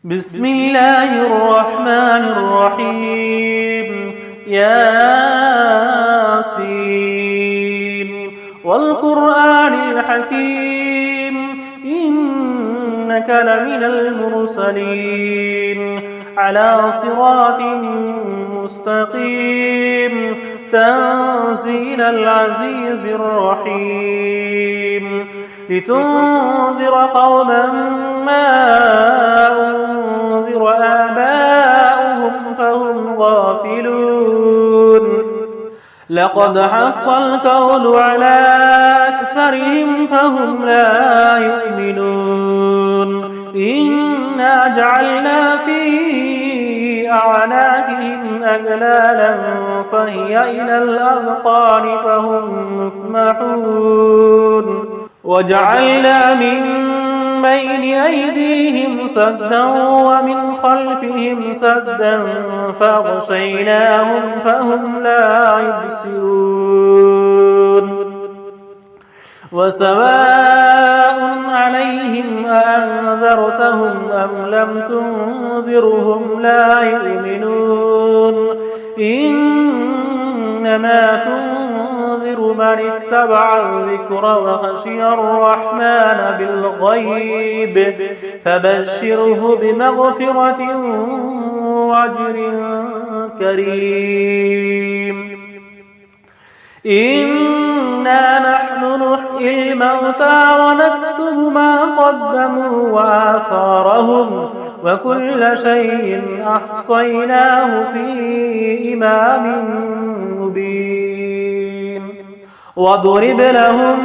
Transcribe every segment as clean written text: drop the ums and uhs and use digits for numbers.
بسم الله الرحمن الرحيم ياسين والقرآن الحكيم إنك لمن المرسلين على صراط مستقيم تنزيل العزيز الرحيم لتنذر قوما ما أنذر آباؤهم فهم غافلون لقد حق القول على أكثرهم فهم لا يؤمنون إنا جعلنا في أعناقهم أغلالا فهي إلى الأذقان فهم مقمحون وجعلنا من بين أيديهم سدا ومن خلفهم سدا فأغشيناهم فهم لا يبصرون وسواء عليهم أأنذرتهم أم لم تنذرهم لا يؤمنون إنما تنذر من اتبع الذكر وخشي الرحمن بالغيب فبشره بمغفرة وأجر كريم إنا نحن نحيي الموتى ونكتب ما قدموا وآثارهم وكل شيء أحصيناه في إمام مبين واضرب لهم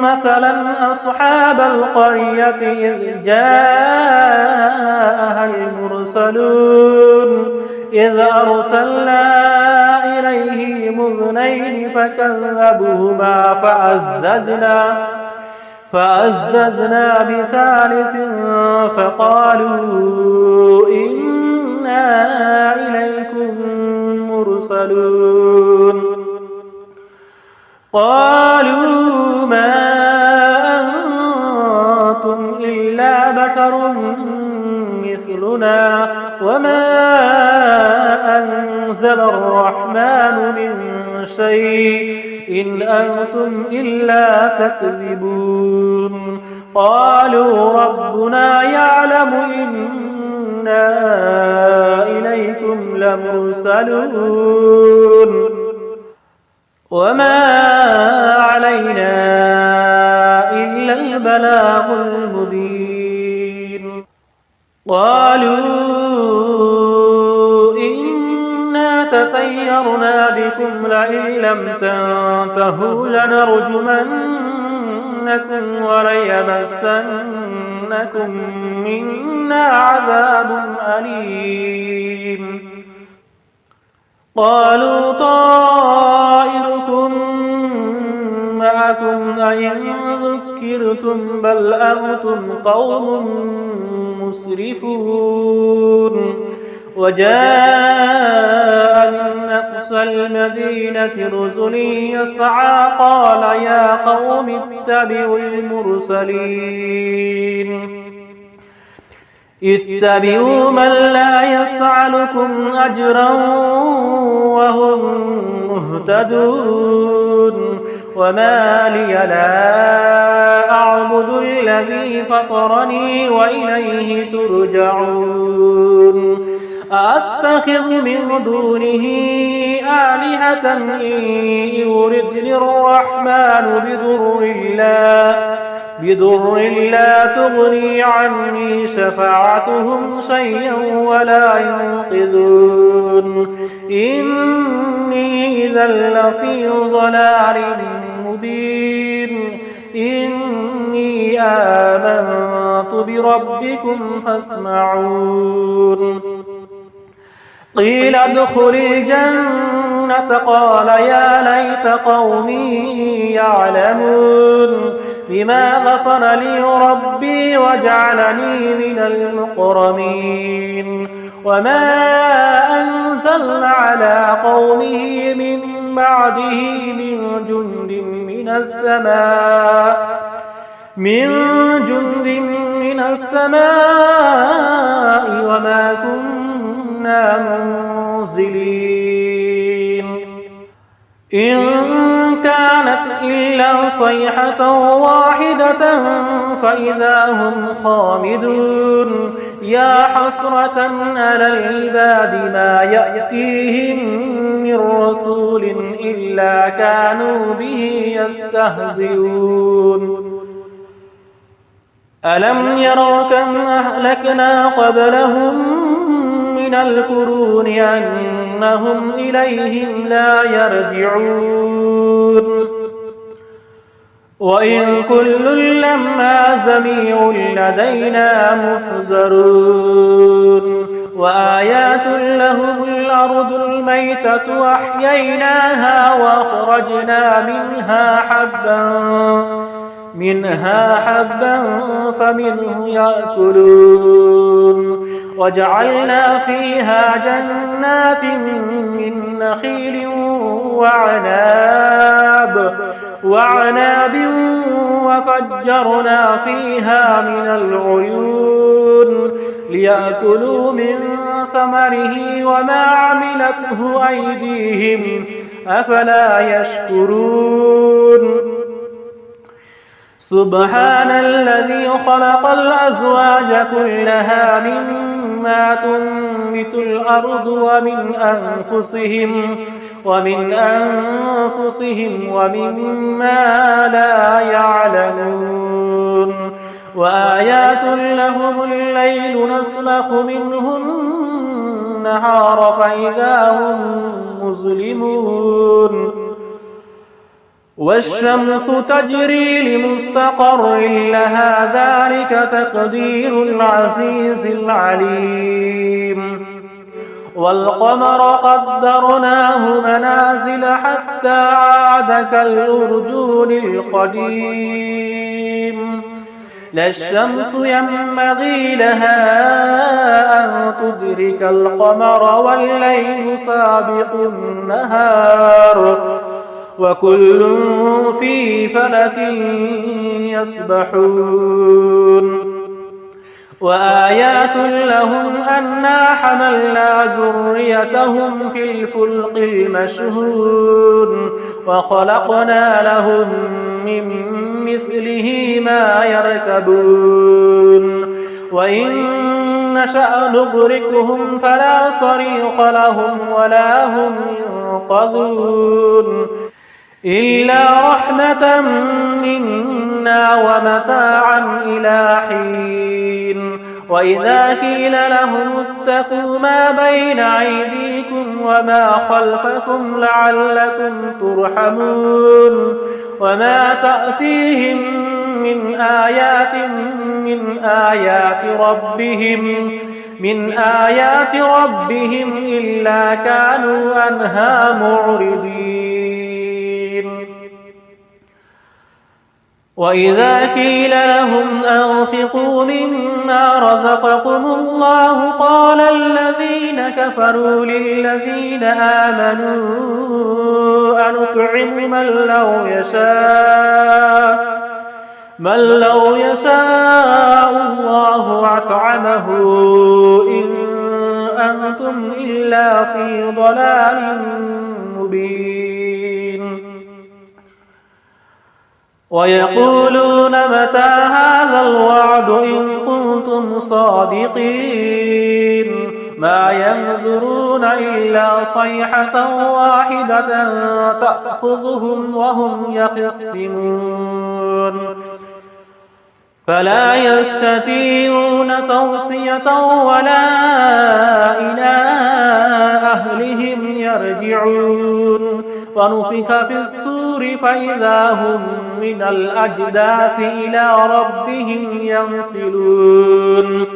مثلا أصحاب القرية إذ جاءها المرسلون إذ أرسلنا إليهم اثنين فكذبوهما فعززنا بثالث فقالوا إنا إليكم مرسلون قالوا ما أنتم إلا بشر مثلنا وما أنزل الرحمن من شيء إن أنتم إلا تكذبون قالوا ربنا يعلم إنا إليكم لمرسلون وما علينا إلا البلاغ المبين قالوا إنا تطيرنا بكم لئن لم تنتهوا لنرجمنكم وليمسنكم منا عذاب أليم قالوا طائركم معكم أئن ذكرتم بل أنتم قوم مسرفون وجاء من أقصى المدينة رسل يسعى قال يا قوم اتبعوا المرسلين اتبعوا من لا يسألكم أجرا وهم مهتدون وما لي لا أعبد الذي فطرني وإليه ترجعون أأتخذ من دونه آلهة إن يردني الرحمن بضر لا تغني عني شفاعتهم شيئا ولا ينقذون إني إذا لفي ضلال مبين إني آمنت بربكم فاسمعون قيل ادخل الجنة قال يا ليت قومي يعلمون بما غفر لي ربي وجعلني من المكرمين وما أنزلنا على قومه من بعده من جند من من السماء وما كنا منزلين إن كانت إلا صيحة واحدة فإذا هم خامدون يا حسرة على العباد ما يأتيهم من رسول إلا كانوا به يستهزئون ألم يروا كم أهلكنا قبلهم من القرون أنهم إليهم لا يرجعون وإن كل لما جميع لدينا محضرون وآيات لهم الأرض الميتة وأحييناها وأخرجنا منها حبا فمنه يأكلون وجعلنا فيها جنات من نخيل وعناب وفجرنا فيها من العيون ليأكلوا من ثمره وما عملته أيديهم أفلا يشكرون سبحان الذي خلق الأزواج كلها مما تنبت الأرض ومن أنفسهم ومما لا يعلمون وآيات لهم الليل نسلخ منه النهار فإذا هم مظلمون والشمس تجري لمستقر لها ذلك تقدير العزيز العليم والقمر قدرناه منازل حتى عاد كالأرجون القديم لا الشمس ينبغي لها أن تدرك القمر والليل سابق النهار وكل في فلك يسبحون وآيات لهم أنا حملنا ذريتهم في الفلق المشحون وخلقنا لهم من مثله ما يركبون وإن نشأ نغرقهم فلا صريخ لهم ولا هم ينقذون إلا رحمة منا ومتاعا إلى حين وإذا قيل لهم اتقوا ما بين أيديكم وما خلفكم لعلكم ترحمون وما تأتيهم من آيات ربهم إلا كانوا عنها معرضين وإذا قيل لهم أنفقوا مما رزقكم الله قال الذين كفروا للذين آمنوا أنطعم من لو يشاء الله أطعمه إن أنتم إلا في ضلال مبين ويقولون متى هذا الوعد إن كنتم صادقين ما ينظرون إلا صيحة واحدة تأخذهم وهم يخصمون فلا يستطيعون توصية ولا إلى أهلهم يرجعون ونفخ في الصور فإذا هم من الأجداث إلى ربهم ينسلون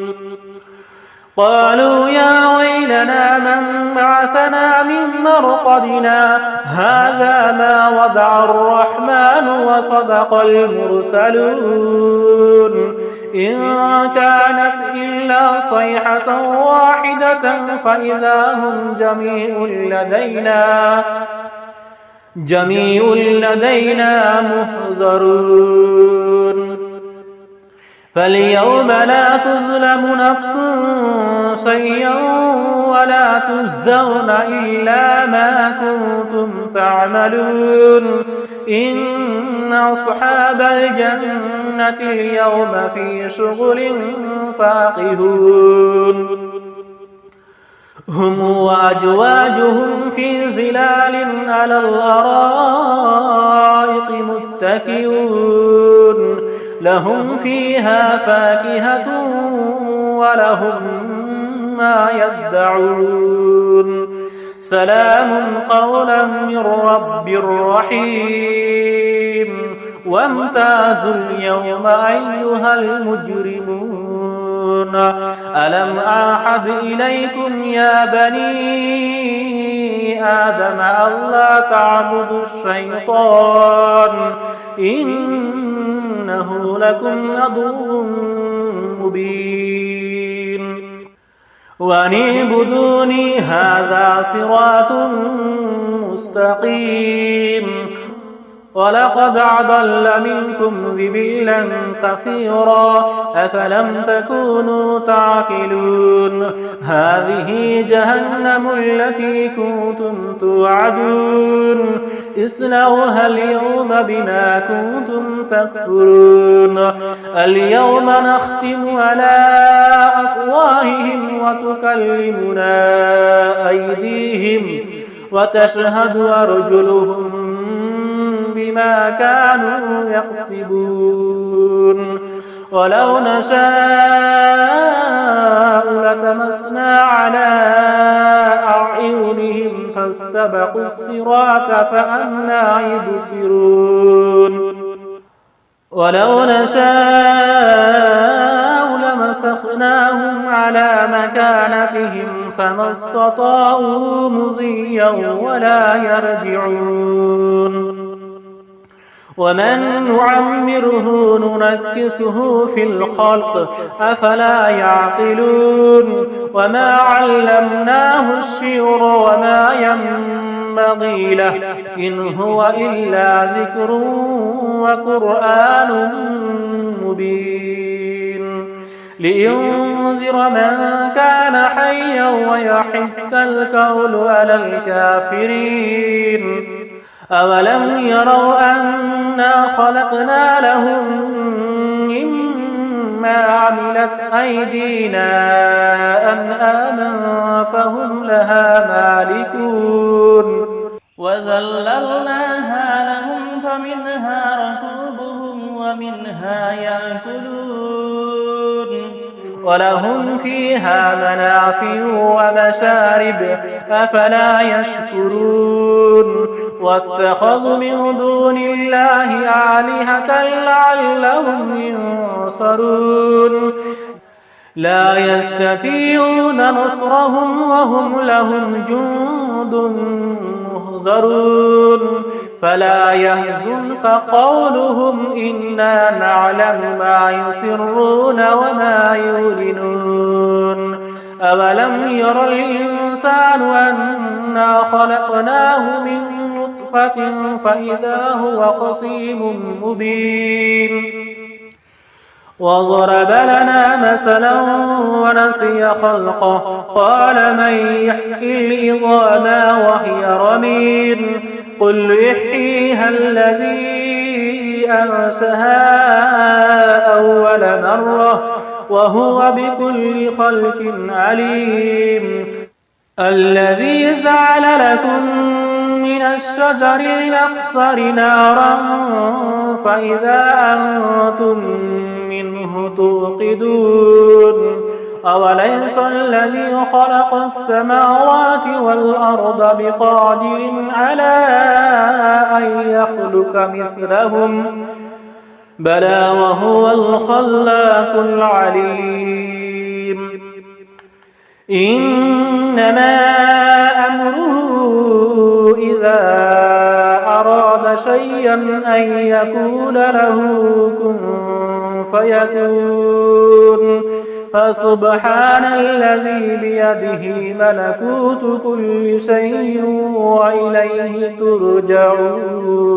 قالوا يا ويلنا من بعثنا من مرقدنا هذا ما وضع الرحمن وصدق المرسلون إن كانت إلا صيحة واحدة فإذا هم جميع لدينا محضرون فاليوم لا تظلم نفس شيئا ولا تجزون إلا ما كنتم تعملون إن أصحاب الجنة اليوم في شغل فاكهون هم وأزواجهم في ظلال على الأرائك متكئون لهم فيها فاكهة ولهم ما يدعون سلام قولا من رب رحيم وامتازوا اليوم أيها المجرمون ألم أعهد إليكم يا بني آدم ألا تعبدوا الشيطان إنه لكم عدو مبين وأن اعبدوني هذا صراط مستقيم ولقد أضل منكم جبلا كثيرا أفلم تكونوا تعقلون هذه جهنم التي كنتم توعدون اصلوها اليوم بما كنتم تكفرون اليوم نختم على أفواههم وتكلمنا أيديهم وتشهد أرجلهم بما كانوا يكسبون ولو نشاء لتمسنا على أعينهم فاستبقوا الصراط فأنى يبصرون ولو نشاء لمسخناهم على مكانتهم فما استطاعوا مضيا ولا يرجعون ومن نعمره ننكسه في الخلق أفلا يعقلون وما علمناه الشعر وما ينبغي له إن هو إلا ذكر وقرآن مبين لينذر من كان حيا ويحق القول على الكافرين أولم يروا أنا خلقنا لهم مما عملت أيدينا أنعاما فهم لها مالكون وذللناها لهم فمنها ركوبهم ومنها يأكلون ولهم فيها منافع ومشارب أفلا يشكرون واتخذوا من دون الله آلهة لعلهم ينصرون لا يستطيعون نصرهم وهم لهم جند مهضرون فلا يحزنك قولهم إنا نعلم ما يسرون وما يعلنون أولم ير الإنسان أنا خلقناه من نطفة فإذا هو خصيم مبين وضرب لنا مثلا ونسي خلقه قال من يحيي العظام وهي رميم قل يحييها الذي أنشأها أول مرة وهو بكل خلق عليم الذي جعل لكم من الشجر الأقصر نارا فإذا أنتم منه توقدون أوليس الذي خلق السماوات والأرض بقادر على أن يخلق مثلهم بلى وهو الخلاق العليم إنما أمره إذا أراد شيئا أن يقول له كن فيكون فسبحان الذي بيده ملكوت كل شيء وإليه ترجعون